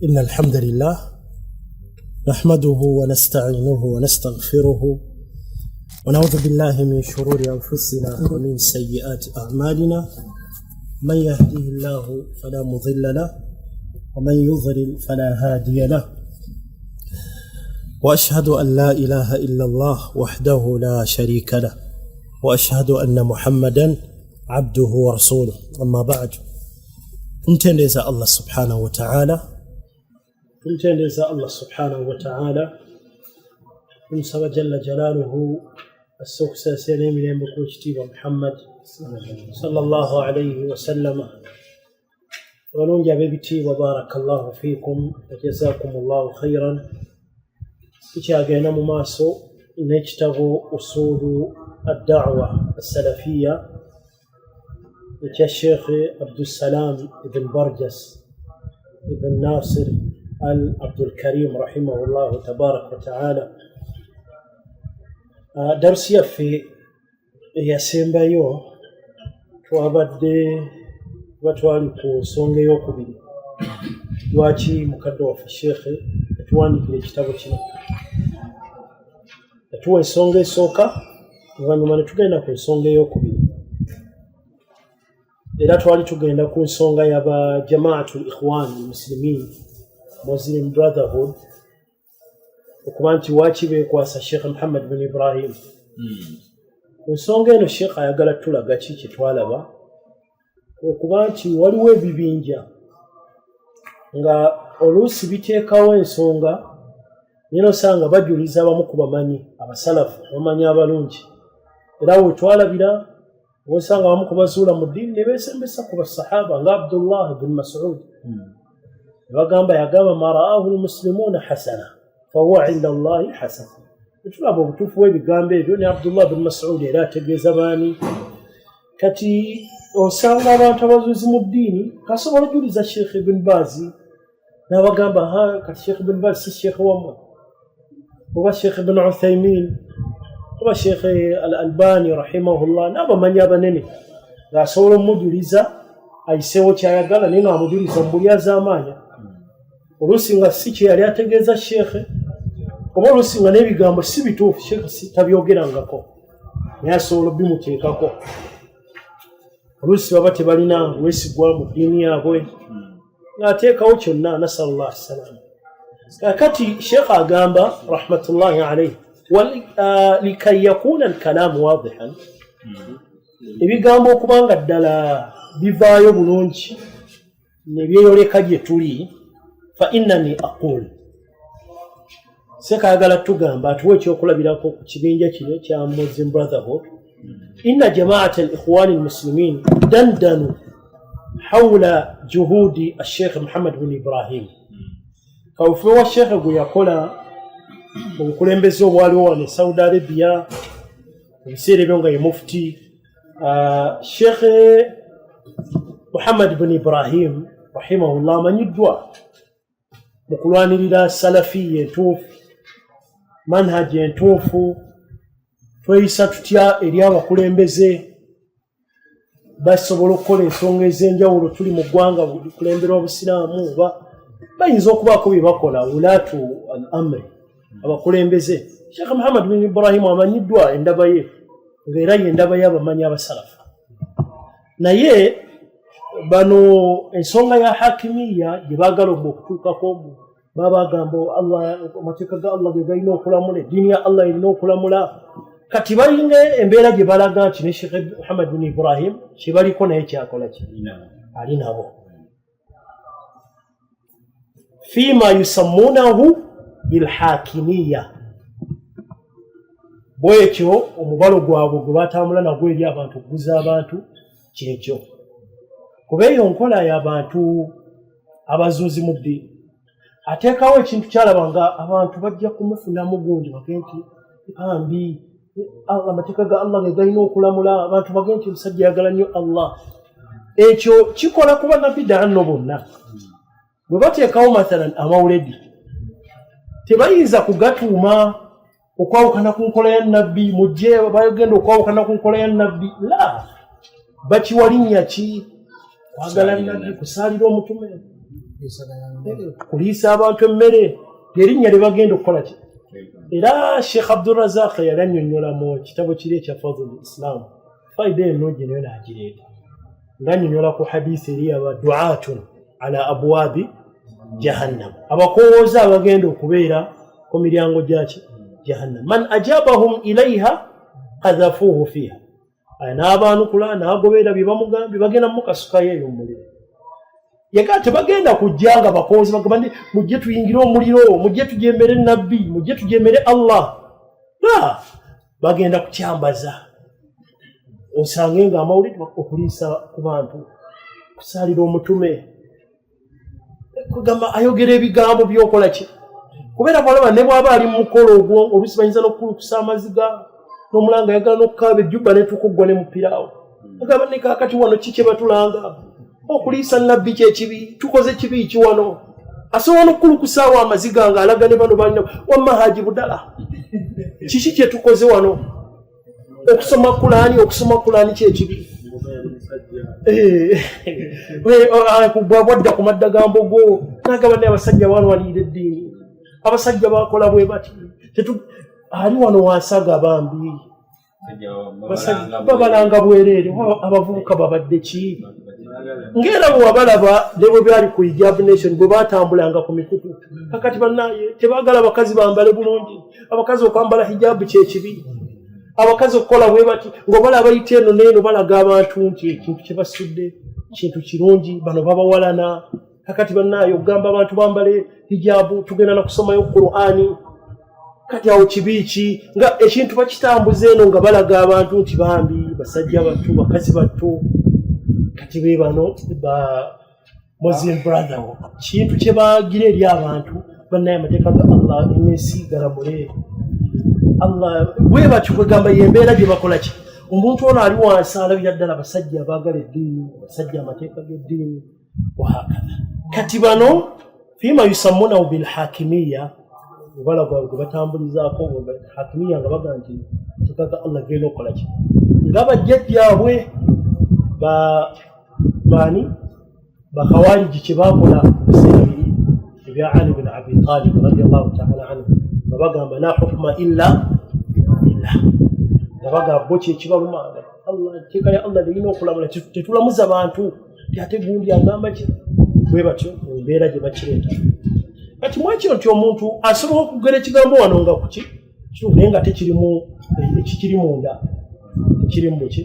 إن الحمد لله نحمده ونستعينه ونستغفره ونعوذ بالله من شرور أنفسنا ومن سيئات أعمالنا من يهديه الله فلا مضل له ومن يضلل فلا هادي له وأشهد أن لا إله إلا الله وحده لا شريك له وأشهد أن محمدا عبده ورسوله أما بعد kumtendeza Allah subhanahu wa ta'ala kumsaba jalla jalaluhu as-suksa sene milembe ko kitiba Muhammad sallallahu alayhi wa sallam walonja bebiti wa barakallahu fikum wa jazakumullahu khairan kichagena mu maso nekitabo usulu ad-da'wa as-salafiyya الشيخ عبد السلام ابن برجس ابن ناصر عبد الكريم رحمه الله تبارك وتعالى درسي في ياسمبايو twabadde batwali ku nsonga y'okubiri lwaki mukadde waffe sheekhe atuwandikira ekitabo kino atuwa ensonga esooka oluvannyuma ne tugenda ku nsonga ey'okubiri era twali tugenda ku nsonga y'aba jamaatul ikhwan muslimin Muslim Brotherhood okuba nti waaki beekwasa Sheikh Muhammad bin Ibrahim ku nsonga eno Sheikh ayagala tulaga ki kye twalaba okuba nti waliwo ebibinja nga oluusi biteekawo ensonga nino osanga bajuliza abamu ku bamanyi abasalafu bamanyi abalungi era we twalabira wasanga abamu kubazuula mu ddiini ne beesembesa ku basahaba nga Abdullah bin Mas'ud bagamba yagamba ma ra'ahu almuslimuuna hasana fahuwa inda Allahi hasana tulaba obutuufu bw'ebigambo ebyo ne Abdullah bin Mas'ud era ategeeza baani kati osanga abantu abazuuzi mu ddiini kasobola ojuliza Sheikh Ibn Bazi n'abagamba kati Sheikh Ibn Bazi si Sheikh wammwe oba Sheikh Ibn Uthaymin oba Sheikh Al-Albani rahimahullah n'abamanyi abanene ng'asobola omujuliza ayiseewo kyayagala naye ng'amujuliza mu buli azaamaanya oluusi nga si kye yali ategeeza Sheikh oba oluusi nga n'ebigambo si bituufu Sheikh tabyogerangako naye asobola obimuteekako oluusi baba tebalina bwesigwa mu ddiini yaabwe ng'ateekawo kyonna nasallallahu salaam kakati Sheikh agamba rahmatullahi alayhi ولكي يكون الكلام واضحا ebigambo okubanga ddala bivaayo bulungi ne byeyoleka gye tuli fa innani aqul sekayagala tugamba atuwa ekyokulabirako ku kibinja kino kya Muslim Brotherhood inna jamaata al-ikhwan al-muslimin dandanu hawla juhudi al-sheikh Muhammad bin Ibrahim kawufe wa sheikh gwe yakola obukulembeze obwaliwo wano Saudi Arabia ebiseera ebyo nga ye mufti Sheikh Muhammad bin Ibrahim rahimahullah amanyiddwa mu kulwanirira salafiya entuufu manhaji entuufu tweyisa tutya eri abakulembeze basobola okukola ensonga ez'enjawulo tuli mu ggwanga bukulembera obusiraamu oba bayinza okubaako bye bakola wulaatu al-amri abakulembeze Sheikh Muhammad bin Ibrahim amanyiddwa endaba ye ng'era y'endaba y'abamanyi abasalafu naye bano ensonga ya hakimiya gye baagala okutuukako babagamba Allah amateeka ga Allah ge galina okulamula eddiini ya Allah erina okulamula kati balinga embeera gye balaga nti ne Sheikh Muhammad bin Ibrahim kye baliko naye kyakola ali nabo fima yusammunahu bilhakimiya bwekyo omubalo gwabwe gwe batambula nagwo eri abantu okuguza abantu kyekyo kuba eyo nkola y'abantu abazuuzi mu ddiini ateekawo ekintu kyalaba nga abantu bajja kumufunamu gundi bage nti ambi amateeka ga Allah ge galina okulamula abantu bage nti omusajja yagala nnyo Allah ekyo kikola kuba nabbidaa nno bonna bwe bateekawo mathalan amawuledi tebayinza kugatuuma okwawukana ku nkola ya nabbi mujje bagenda okwawukana ku nkola ya nabbi la bakiwalinnya ki kwagala nabbi kusaalira omutume kuliisa abantu emmere lyerinnya lye bagenda okukola ki. Era Sheikh Abdulrazaq yali annyonnyola mu kitabo kiri ekya Fadhul Islam fayida ennungi nayo n'agireeta ng'annyonnyola ku hadiisi eri aba du'atun ala abwaabi jahannam, abakowooza abagenda okubeera ku miryango gyaki jahannam. Man ajabahum ilaiha qadhafuuhu fiiha, n'abaanukula n'agoberera bye bamugambye bagenda mukasukayo eyo omuliro. Yagaa tebagenda kujja nga bakowoozi bagamba nti mujje tuyingire omuliro, mujje tujembere nabbi, mujje tujembere Allah. Bagenda kukyambaza. Osange nga amawulire okuliisa ku bantu, kusaalira omutume, kugamba ayogera ebigambo by'okola ki. Kubeera balaba ne bw'aba ali mu mukolo ogwo oluusi bayinza n'okukulukusa amaziga n'omulanga ayagala n'okukaaba ejjubba n'etukuggwa ne mupiraawo. Agamba ne kaakati wano ki kye batulanga? Okuliisa nabbi kyekibi, tukoze kibi ki wano? Asobola n'okukulukusaawo amaziga ng'alaga ne bano balina wamma Haaji Budala. Kiki kye tukoze wano? Okusoma Kulaani kyekibi. Bw'abwadda ku madda ga mbogo n'agamba ne abasajja balwanirira eddiini. Abasajja bakola bwe bati. Ali wano wansaga bambi. Babalanga bwereere, abavubuka babadde ki? Ngera bwe wabalaba ne bwe byali ku Hijab Nation bwe batambulanga ku mikutu. Kakati bannaye tebaagala abakazi bambale bulungi. Abakazi okwambala hijabu kyekibi. Abakazi okukola bwe bati ng'obalaba bayita eno n'eno balaga abantu nti ekintu kye basudde kintu kirungi, bano babawalana. Kakati bannaye okugamba abantu bambale hijabu tugenda na kusomayo Qur'ani. Kati awo kibi ki nga ekintu bakitambuza eno nga balaga abantu nti bambi basajja battu bakazi battu. Kati be bano ba Muslim brother kintu kye baagira eri abantu bannaye amateeka ga Allah ensi galamule. Allah bwe batyo kwegamba yembeera gye bakola ki. Omuntu ono ali wansi alabira ddala abasajja abaagala eddiini, abasajja amateeka g'eddiini wahakadha. Kati bano fima yusammunahu bilhakimiya obalagwa gwe batambulizaako hakimiya nga baga nti amateeka ga Allah genda okukola ki. Nga bajjajjaabwe bani bakhawariji kye baakola ebiseera biri ebya Ali bin Abi Talib radiyallahu ta'ala anhu nga bagamba la hukma illa billah, nga bagamba bo kyekibaluma Allah enteeka ya Allah lirina okulamula tetulamuza bantu ate gundi agamba ki bwe batyo embeera gye bakireeta. Kati mwekyo nti omuntu asobola okugera ekigambo wano nga kuki naye nga tekirimu ekikiri munda ekiri mu ki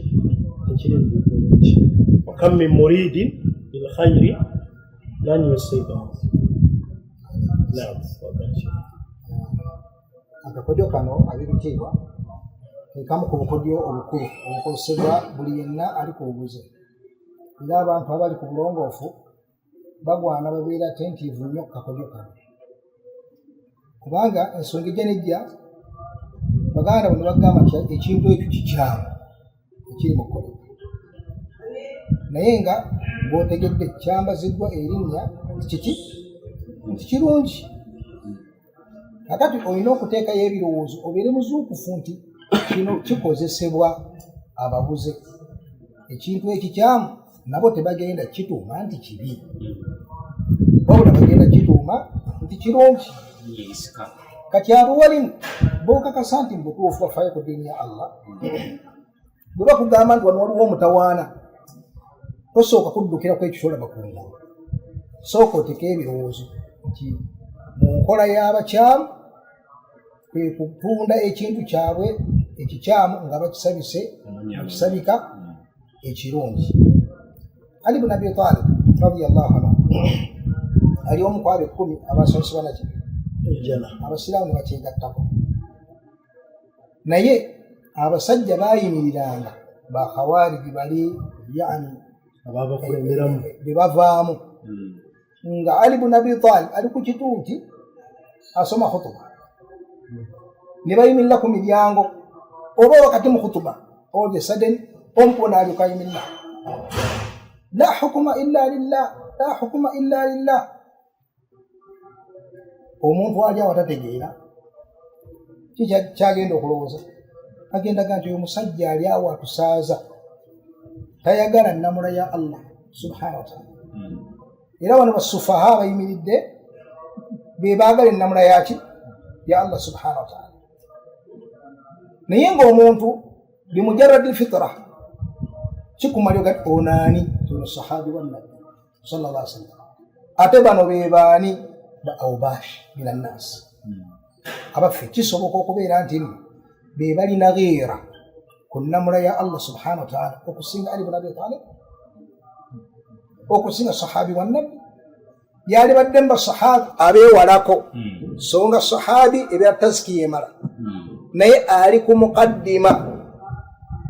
ekiri mu ki. Wakam min muridin bil khayri lan yusibahu. Naam, akakodyo kano abirutiibwa kamu ku bukodyo obukulu obukozesebwa buli yenna ali ku bubuze. Era abantu abali ku bulongoofu bagwana babeera atentiivu nnyo ku kakodyo kano, kubanga ensonga ejja nejja baganda bano bagamba nti ekintu ekyo kikyamu ekiri mu kkolero, naye nga ng'otegedde kyambaziddwa erinnya kiki nti kirungi. Kakati olina okuteekayo ebirowoozo obeere muzuukufu nti kino kikozesebwa ababuze. Ekintu ekikyamu nabo tebagenda kituuma nti kibi, wabula bagenda kituuma nti kirungi. Kati abo walimu bookakasa nti mubutuufu bafaayo ku ddiini ya Allah. Bwe bakugamba nti wano waliwo omutawaana tosooka kuddukira ku ekyo kyolaba kungulu, sooka oteeka ebirowoozo nti mu nkola y'abakyamu kwe kutunda ekintu kyabwe ekikyamu nga bakisabise bakisabika ekirungi. Ali bin Abi Talib radiyallahu anhu ali omu ku abo 10 abasomesebwa naki abasiraamu ne bakyegattako, naye abasajja baayimiriranga ba khawariji bali yani ababakulemberamu be bavaamu nga Ali bin Abi Talib ali ku kituuti asoma khutuba, ne bayimirira ku miryango oba wakati mu khutuba all the sudden ompona alyoka ayimirira la hukuma illa lillah, la hukuma illa lillah. Omuntu ali awatategeera kyagenda okulowooza agendaga nti oyo musajja ali awo atusaaza, tayagala nnamula ya Allah subhanahu wa ta'ala. era bano basufaha bayimiridde be baagala ennamula yaki ya Allah subhanahu wa ta'ala. Naye ng'omuntu bimujarradi lfitra kikumalyo gati onaani ono sahabi wa nabbi sallallahu alaihi wasallam. Ate bano be baani ba awbash minan nas abaffe kisoboka okubeera nti be balina gheera ku nnamula ya Allah subhanahu wa ta'ala okusinga Ali ibn Abi Talib, okusinga sahabi wa nabbi. Yali badde mba sahabi abeewalako so nga sahabi ebya tazkiya emala naye ali ku muqaddima,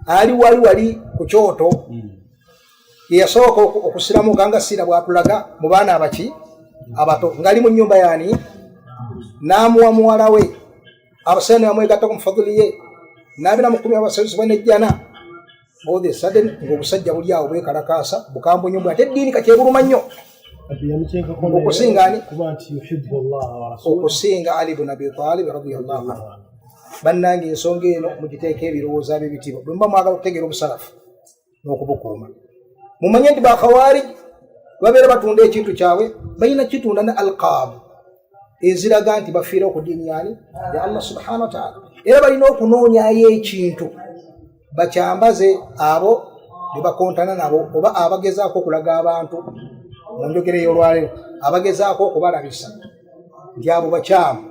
ali wali ku kyoto yasooka okusiramu ganga sira bwatulaga mu baana abaki abato ngali mu nyumba yani namuwa muwala we abasene amwegatta ku mufadhiliye nabina mukumi abasaizi banejjana bode sudden ng'obusajja buli awo bwekalakaasa bukambu nyumba ate ddiini kakyebuluma nnyo okusinga Ali ibn Abi Talib radiyallahu anhu. Bannange ensonga eno mugiteeka ebirowoozo by'ebitiibwa bwe mba mwagala okutegeera obusalafu n'okubukuuma. Mumanye nti bakhawarij babeera batunda ekintu kyabwe balina kitunda ne alqaabu eziraga nti bafiira ku ddiini yani ya Allah subhanahu wa ta'ala, era balina okunoonyayo ekintu bakyambaze abo be bakontana nabo oba abagezaako okulaga abantu mu njogera ey'olwaleero abagezaako okubalabisa nti abo bakyamu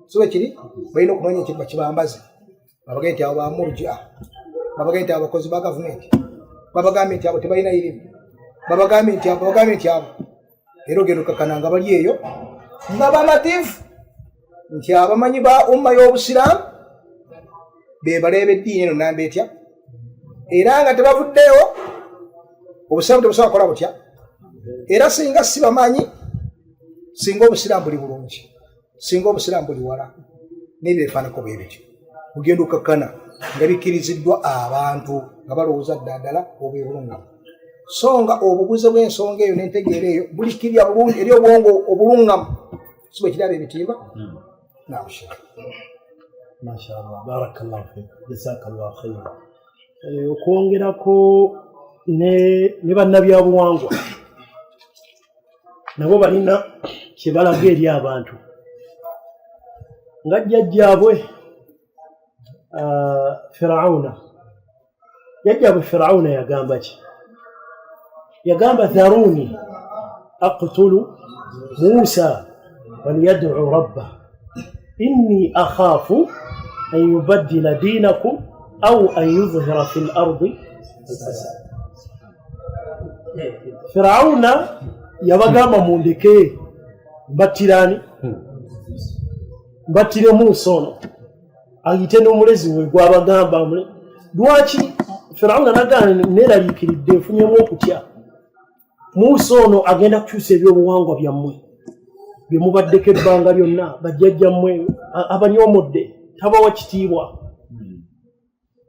sibe kiri. Balina okunoonya ekintu bakibambaze babagambye nti abo bamurjia, babagambye nti abakozi ba gavumenti, babagambye nti abo tebalina irimu, babagambye nti abo era ogenda okakana nga bali eyo nga bamativu nti abamanyi ba umma y'obusiraamu be baleeba eddiini eno namba etya era nga tebavuddeyo obusiraamu tebusobola kukola butya. Era singa sibamanyi, singa obusiraamu buli bulungi, singa obusiraamu buli wala n'ebyo bifaanako bwe bityo ogenda okkakkana nga bikkiriziddwa abantu nga balowooza ddala obwebulungamu. So nga obuguze bw'ensonga eyo n'entegeera eyo bulikirya bulungi eri obwongo obulungamu si bwe kiraba ebitiibwa. Namushika mashallah, barakallahu fik, jazakallahu khairan. Okwongerako ne bannabyabuwangwa nabo balina kyebalaga eri abantu nga jjajjaabwe Firawuna yagamba ki? Yagamba dharuni aqtulu Musa waliyad'u rabbah inni akhafu an yubaddila dinakum aw an yudhhira fil ardi al-fasad. Firawuna yabagamba mundeke mbattirani mbattire Musa ono ayite n'omulezi we gwabagamba mule. Lwaki Firawuna nagana neraliikiridde nfunyemu okutya Musa ono agenda kukyusa ebyobuwangwa byammwe bye mubaddeko ebbanga lyonna bajjajjammwe abanyoomodde tabawa kitiibwa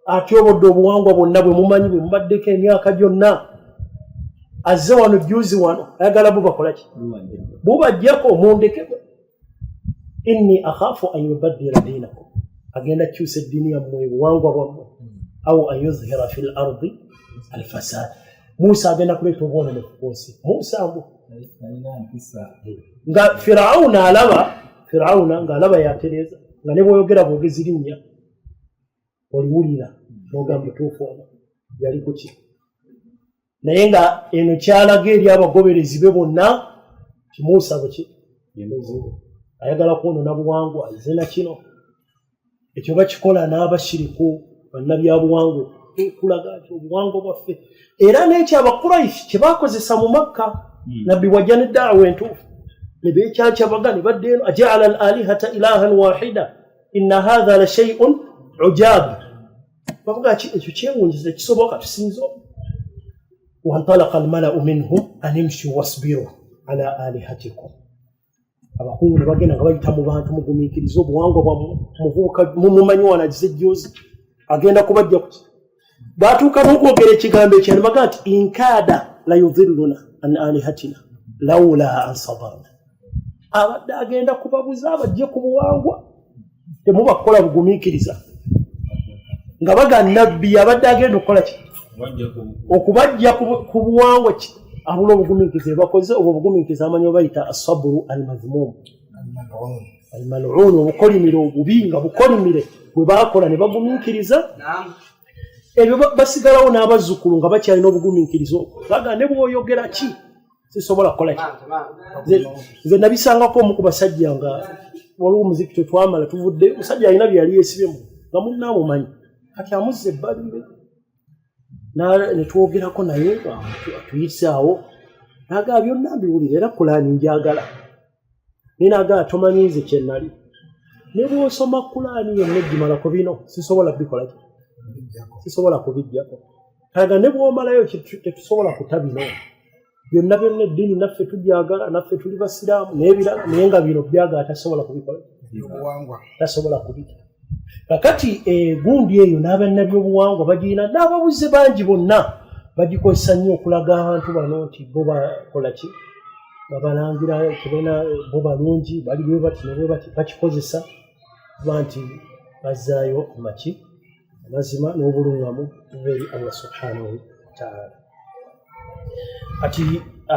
atyobodde obuwangwa bwonna bwe mumanyi bwe mubaddeko emyaka gyonna. Azze wano juzi wano ayagala bubakola ki? Bubajjako mundeke. Inni akhafu an yubaddila dinakum, agenda kyusa eddiini yammwe obuwangwa bwammwe, aw an yuzhira fil ardi al-fasad. Musa agenda kuleeta obwononefu ku nsi. Musa mbu nga Firawuna ng'alaba yatereeza nga ne bw'oyogera bwogezi linnya oliwulira n'ogamba otuufu ono yali ku ki. Naye nga eno kyalaga eri abagoberezi be bonna ti Musa bweki ayagala kwonoona buwangwa zena kino ekyo bakikola n'abashiriku bannabyabuwangwa kulaga nti obuwangwa bwaffe. Era n'ekyo Abakuraishi kye baakozesa mu Makka nabbi wajja n'eddaawa entuufu ne beekyakyabaga ne badda eno ajaala al-alihata ilahan wahida inna hadha la shay'un ujab. bavuga ki ekyo kyewunjiza kisoboka tusinzo. Wantalaqa al-mala'u minhum an imshu wasbiru ala alihatikum. Abakungu ne bagenda nga bayita mu bantu mugumiikiriza obuwangwa bwammwe muvuuka mumumanyi wanagize ejjoozi agenda kubajja ku baatuuka n'okwogera ekigambo ekyo ne baga nti inkaada la yudhilluna an alihatina lawla an sabarna. Abadde agenda kubabuza abajje ku buwangwa temubakola bugumiikiriza nga baga nabbi abadde agenda okukola ki? Okubajja ku buwangwa abula obugumiikiriza bakoze obugumiikiriza amanyi bayita asabru almadhmum almal'un obukolimire obubi nga bukolimire bwe bakola ne bagumiikiriza ebyo basigalawo n'abazzukulu nga bakyalina obugumiikirizo baga ne bw'oyogera ki sisobola kukola ki nze nabisangako omu ku basajja nga waliwo omuziki twetwamala tuvudde musajja alina bye yali yeesibemu nga munnaamumanyi kati amuzza ebbalire ne twogerako naye atuyisaawo nagaa byonna mbiwulira era kulaani njagala naye nagaa tomanyi nze kye nali ne bw'osoma kulaani yonna egimalako bino sisobola kubikola ki sisobola kubijjako kalaga ne bw'omalayo tetusobola kutabino byonna byonna eddiini naffe tubyagala naffe tuli basiraamu n'ebirala naye nga bino byagala tasobola kubikola tasobola kubijja kakati gundi eyo n'abannabyobuwangwa bagirina n'ababuze bangi bonna bagikozesa nnyo okulaga abantu bano nti bo bakola ki babalangira kibena bo balungi bali bwe bati ne bwe bati bakikozesa kuba nti bazzaayo amaki amazima n'obulungamu buva eri Allah subhanahu wataala ati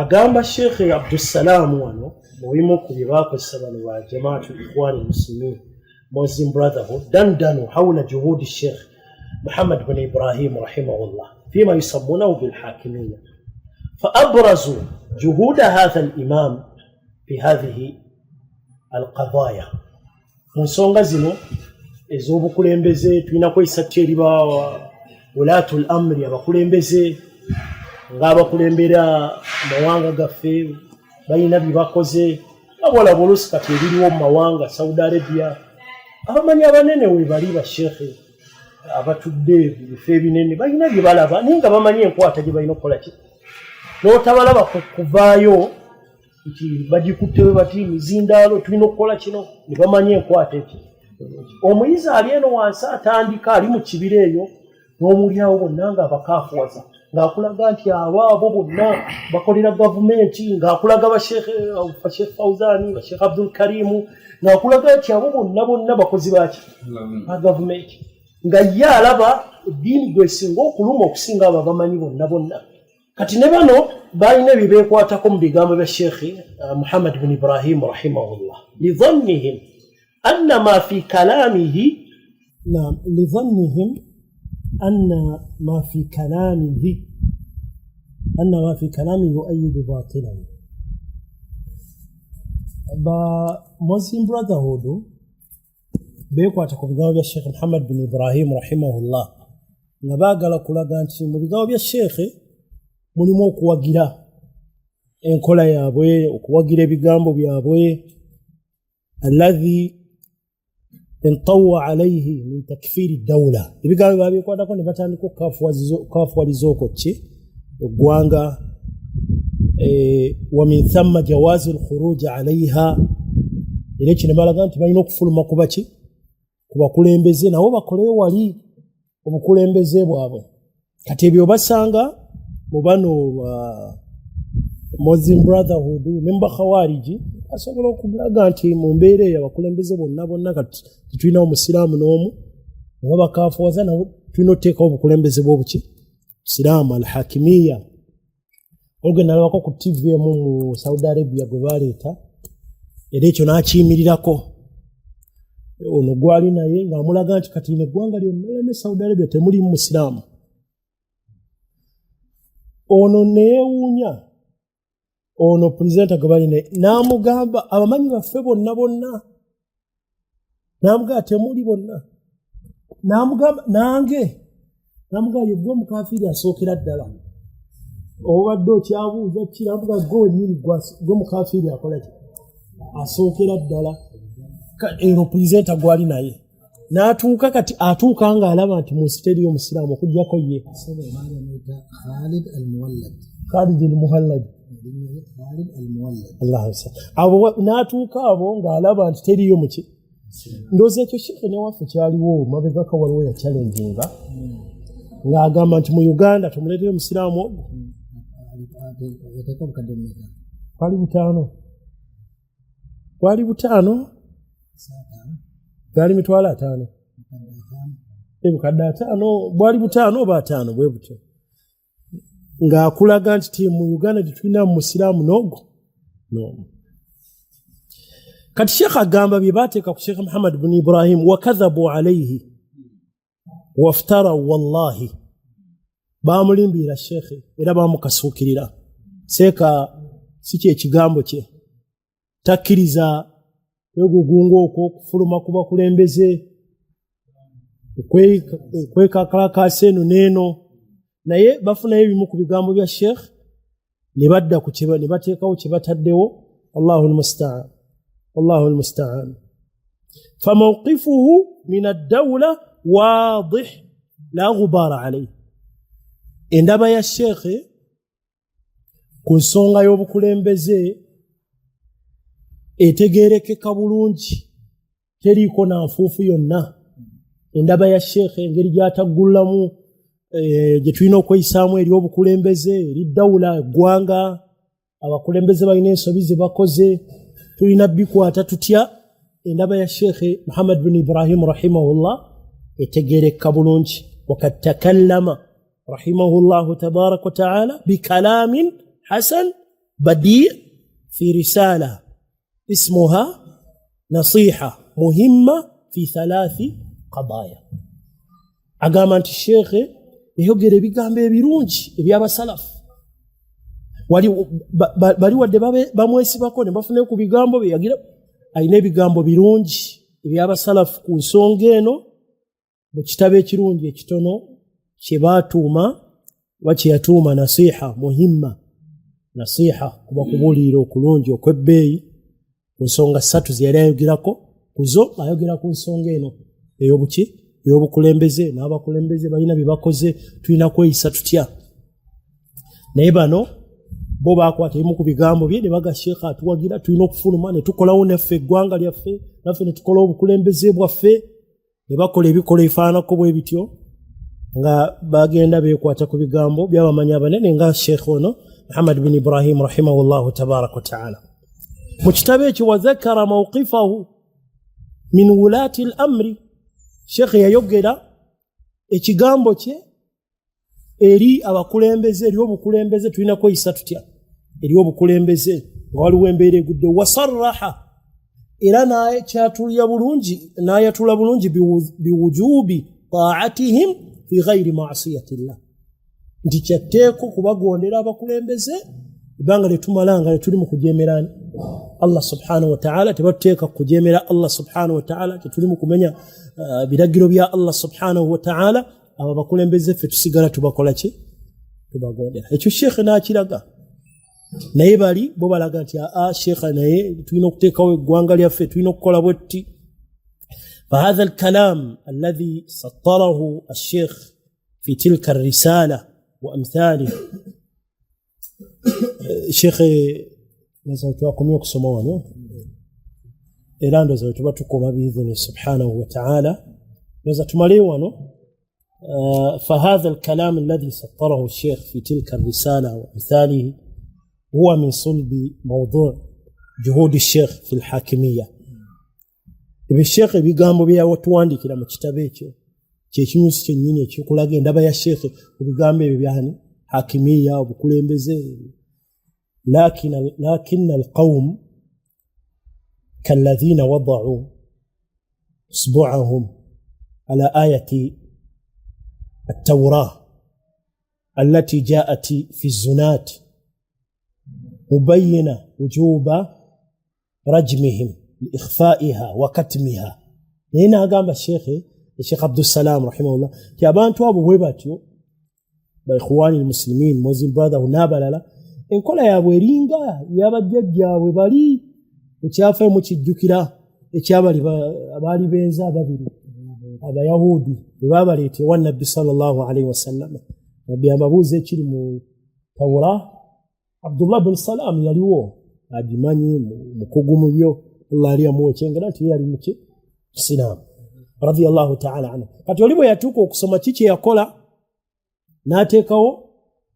agamba Sheikh Abdussalam wano mubimu ku bye bakozesa bano ba Jamaatu Ikhwani Muslimin Muslim Brotherhood dandanu hawla juhudi Sheikh Muhammad bin Ibrahim rahimahullah فيما يسمونه بالحاكمية فأبرزوا جهود هذا الإمام في هذه القضايا منصونغ زينو ezobu kulembeze tulina kwesa teriba ulatul amri abakulembeze ngaba kulembera mawanga gaffe bayina bibakoze abola bolusi kati ebiriwo mu mawanga Saudi Arabia abamanyi abanene we bali ba sheikh abatudde bifo ebinene bayina byebalaba ninga bamanyi enkwata gye balina okukola ki n'otabalaba kuvaayo nti bagikutte bati mizindaalo tulina okukola kino ne bamanyi enkwata eki omuyizi ali eno wansi atandika ali mu kibira eyo n'omulyawo bonna nga abakaafuwaza ng'akulaga nti abo bonna bakolera gavumenti ng'akulaga Sheikh Fawzani Sheikh Abdul Karimu ng'akulaga nti abo bonna bakozi baki ba gavumenti nga ye alaba eddiini gwesinga okuluma okusinga abo abamanyi bonna kati ne bano balina bye beekwatako mu bigambo bya Sheikh Muhammad bin Ibrahim rahimahullah lidhannihim أن ما في كلامه نعم لظنهم أن ما في كلامه يؤيد باطلا Muslim Brotherhood beekwata ku bigambo bya Sheikh Muhammad bin Ibrahim rahimahullah nga baagala kulaga nti mu bigambo bya Sheikh mulimu okuwagira enkola yaabwe okuwagira ebigambo byabwe alladhi انطوى عليه من تكفير الدولة ibigambo babikwatako ne batandika okukafuwalizoko ki eggwanga ومن ثم جواز الخروج عليها era kino balaga nti balina okufuluma kuba ki kubakulembeze nabo bakoleyo wali obukulembeze bwabwe kati ebyo basanga mu bano Muslim Brotherhood memba Khawariji asobola okulaga nti mu mbeera eyo abakulembeze bonna kati tulina omusiraamu n'omu ne babakaafuwaza nabo tulina okuteekawo obukulembeze bw'obuki siraamu al-hakimiya ogenda nalabako ku TV emu mu Saudi Arabia gwe baleeta era ekyo n'akiyimirirako ono gwali naye ng'amulaga nti kati neggwanga lyonna ne Saudi Arabia temulimu musiraamu ono neewuunya ono pulezidenti gabalina n'amugamba abamanyi baffe bonna n'amugamba temuli bonna n'amugamba nange n'amugamba yeggwe omukafiiri asookera ddala obadde okyabuuza ki n'amugamba gwe wennyini gwe mukafiiri akola ki asookera ddala eno pulezidenti gwali naye n'atuuka kati atuuka ng'alaba nti mu nsi teriyo omusiraamu okugyako ye Khalid al-Muhallad abo n'atuuka abo ng'alaba nti teriyo muki ndowooza ekyo Sheikh ne waffe kyaliwo mabegako waliwo ya challenginga ng'agamba nti mu Uganda tumuleetere omusiraamu ogwo kwali butaano gaali mitwalo 5 ebukadde 5 bwali butaano oba 5 bwe butyo nga akulaga nti mu Uganda tulina musiraamu nogo no. Kati Sheikh agamba bye bateeka ku Sheikh Muhammad bin Ibrahim wakadhabu alayhi waftara wallahi bamulimbira Sheikh era bamukasuukirira seeka siki ekigambo kye takkiriza egugungo okwo okufuluma ku bakulembeze kwekakalakasa eno n'eno naye bafunayo ebimu ku bigambo bya Sheikh ne badda ku kiba ne bateekawo kye bataddewo. Allahu almusta'an. Famawqifuhu min ad-dawla wadih la ghubara alayhi. Endaba ya Sheikh ku nsonga y'obukulembeze etegeerekeka bulungi teriiko na nfuufu yonna. Endaba ya Sheikh engeri gy'ataggulamu gye tulina okweyisaamu eri obukulembeze eri dawula eggwanga abakulembeze balina ensobi ze bakoze tulina bikwata tutya. Endaba ya Sheikh Muhammad bin Ibrahim rahimahullah etegeerekeka bulungi. Wakad takallama rahimahullahu tabaraka wa ta'ala bikalamin hasan badi' fi risala ismuha nasiha muhimma fi 3 qadaya. Agamba nti Sheikh yayogera ebigambo ebirungi eby'abasalafu bali wadde bamwesibako ne bafuna ku bigambo bye yagira alina ebigambo birungi eby'abasalafu ku nsonga eno mu kitabo ekirungi ekitono kye baatuuma kye yatuuma nasiha muhimma. Nasiha kuba kubuulira okulungi okw'ebbeeyi ku nsonga 3 ze yali ayogerako kuzo ayogera ku nsonga eno ey'obukulembeze n'abakulembeze balina bye bakoze tulina kweyisa tutya. Naye bano bo baakwata ebimu ku bigambo bye ne baga Sheikh atuwagira tulina okufuluma ne tukolawo naffe eggwanga lyaffe naffe ne tukolawo obukulembeze bwaffe ne bakola ebikola ebifaananako bwe bityo nga bagenda beekwata ku bigambo by'abamanyi abanene nga Sheikh ono Muhammad bin Ibrahim rahimahullahu tabaraka wa ta'ala. Mu kitabo ekyo wadhakara mawqifahu min wulati al-amri Sheikh yayogera ekigambo kye eri abakulembeze eri obukulembeze tulina kweyisa tutya eri obukulembeze nga waliwo embeera egudde wasarraha era naye kyatulya bulungi n'ayatula bulungi biwujubi ta'atihim fi ghairi ma'siyatillah nti kyatteeko kubagondera abakulembeze ibanga letumalanga letuli mu kujemerani Allah subhanahu wa ta'ala tebatuteeka kujemera Allah subhanahu wa ta'ala tetuli mu kumenya biragiro bya Allah subhanahu wa ta'ala aba bakulembeze ffe tusigala tubakola ki tubagondera. Ekyo Sheikh n'akiraga naye bali bo balaga nti Sheikh naye tulina okuteekawo eggwanga lyaffe tulina okukola bwetti. فهذا الكلام الذي سطره الشيخ في تلك الرسالة وأمثاله الشيخ نزلتواكم يقسمون إلان نزلتواتكم بإذن سبحانه وتعالى نزلتماليوانو. فهذا الكلام الذي سطره الشيخ في تلك الرسالة وأمثاله هو من صلب موضوع جهود الشيخ في الحاكمية. الشيخ بيقام بيها وتواندي كلا مكتبيته كيشنوس كنيني كيقولاجين دابا يا شيخ بيقام بيها حاكمية وبكلين بزي لكن القوم كالذين وضعوا اصبعهم على آية التوراة التي جاءت في الزنات مبينة وجوب رجمهم لإخفائها وكتمها. هنا قام الشيخ عبد السلام رحمه الله كابان توابو ويباتيو بإخواني المسلمين موزين برادا ونابالا إن كل يا ويرينغا يا بجاجا ويبالي وتشافي متجوكيرا اتشابالي بالي بينزا بابيري aba yahudi babalete wa nabbi sallallahu alayhi wasallam nabbi amabuze kiri mu Tawra Abdullah bin Salam yaliwo ajimanyi mukugumu byo Allah ali amuwechengera nti yali muki Islam radiyallahu ta'ala anhu. Kati olibo yatuko okusoma kiki yakola nateekawo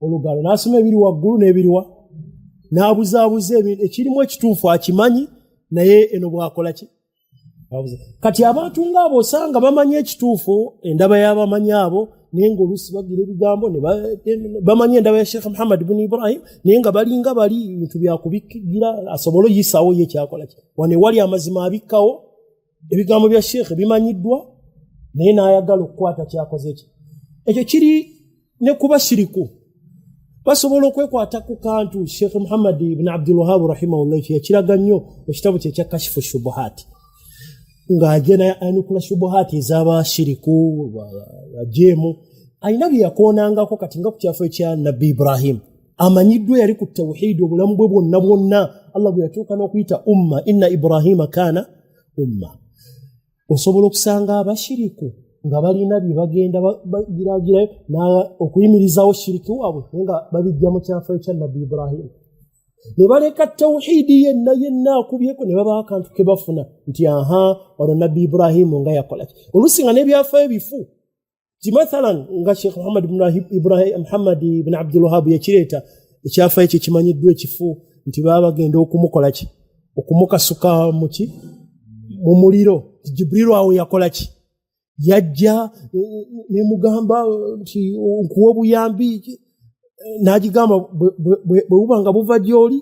olugalo nasoma ebiri waggulu n'ebiriwa nabuzabuze ekirimu ekituufu akimanyi naye eno bwakola ki. Kati abantu ngabo osanga bamanyi ekituufu endaba y'abamanyi abo nengo lusi bagira ebigambo ne bamanye endaba ya Sheikh Muhammad ibn Ibrahim nenga balinga bali bintu bya kubigira asobolo yisawo ye kyakola wane wali amazima abikawo ebigambo bya Sheikh bimanyiddwa naye n'ayagala okukwata kyakoze ekyo kiri ne kuba shiriku basobola okwekwata ku kantu Sheikh Muhammad ibn Abdul Wahhab rahimahullah yakiraga nnyo mu kitabu kye kya Kashfu Shubuhat ng'agenda anukula shubuhati ez'abashiriku bajemu alina bye yakoonangako kati nga ku kyafo ekya Nabbi Ibrahim amanyiddwa yali ku tawhidi obulamu bwe bwonna Allah bwe yatuuka n'okuyita umma inna Ibrahima kaana umma osobola okusanga abashiriku nga balina bye bagenda bagiragira okuyimirizawo shiriki waabwe nga babijja mu kyafo ekya Nabbi Ibrahim ne baleka tawhidi yenna akubyeko ne baba akantu ke bafuna nti wano Nabbi Ibrahim nga yakola olusi nga n'ebyafaayo bifu mathalan nga Sheikh Muhammad ibn Abdul Wahhab yakireeta ekyafaayo ekyo kimanyiddwa ekifu nti baba bagenda okumukola ki okumukasuka mu muliro Jibril awo yakola ki yajja ne mugamba nti nkuwa obuyambi n'agigamba bwe bubanga buva gy'oli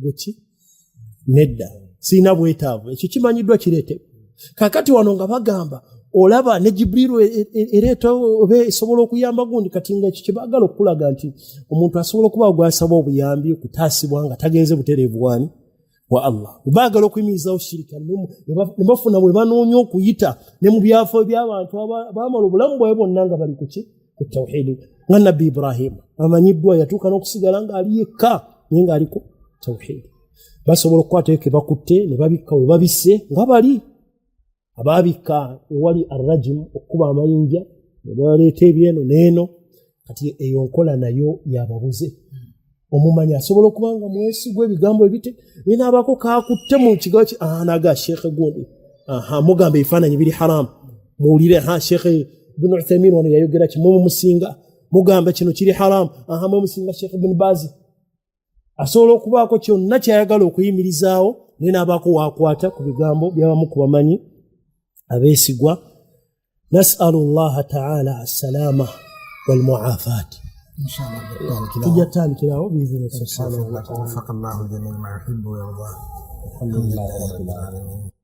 bweki nedda sina bwetaavu ekyo kimanyiddwa kireete kakati wano nga bagamba olaba ne Jibril ereeta oba esobola okuyamba gundi kati nga ekyo kyebaagala okulaga nti omuntu asobola okuba gwasaba obuyambi okutaasibwa nga tagenze butereevu wani wa Allah baagala okuyimirizawo shirika ne bafuna bwe banoonya okuyita ne mu byafo by'abantu baamala obulamu bwabwe bwonna nga bali ku tawhidi nga Nabbi Ibrahim amanyiddwa yatuuka n'okusigala ng'ali yekka naye ng'ali ku tawhidi basobola okukwata ke bakutte ne babikka we babisse nga bali abaabikka ewali arrajim okuba amayinja ne baleeta ebyeno n'eno kati eyo nkola nayo yababuze omumanyi asobola okuba nga mwesigwa ebigambo ebite binaabako kaakutte mu kigawo naga sheekhe gundi mugamba ebifaananyi biri haramu muwulire sheekhe ibn Uthaymin wano yayogera kimwe musinga mugamba kino kiri haramu mwe musinga Sheikh ibn Baz asobola okubaako kyonna kyayagala okuyimirizaawo naye n'abaako waakwata ku bigambo by'abamu ku bamanyi abeesigwa nasalu llaha taala assalaama walmuafaat tujja tutandikirawo biizinesi subhanallah wa waffaqa Allahu jamii'a ma yuhibbu wa yardaa alhamdulillah rabbil alamin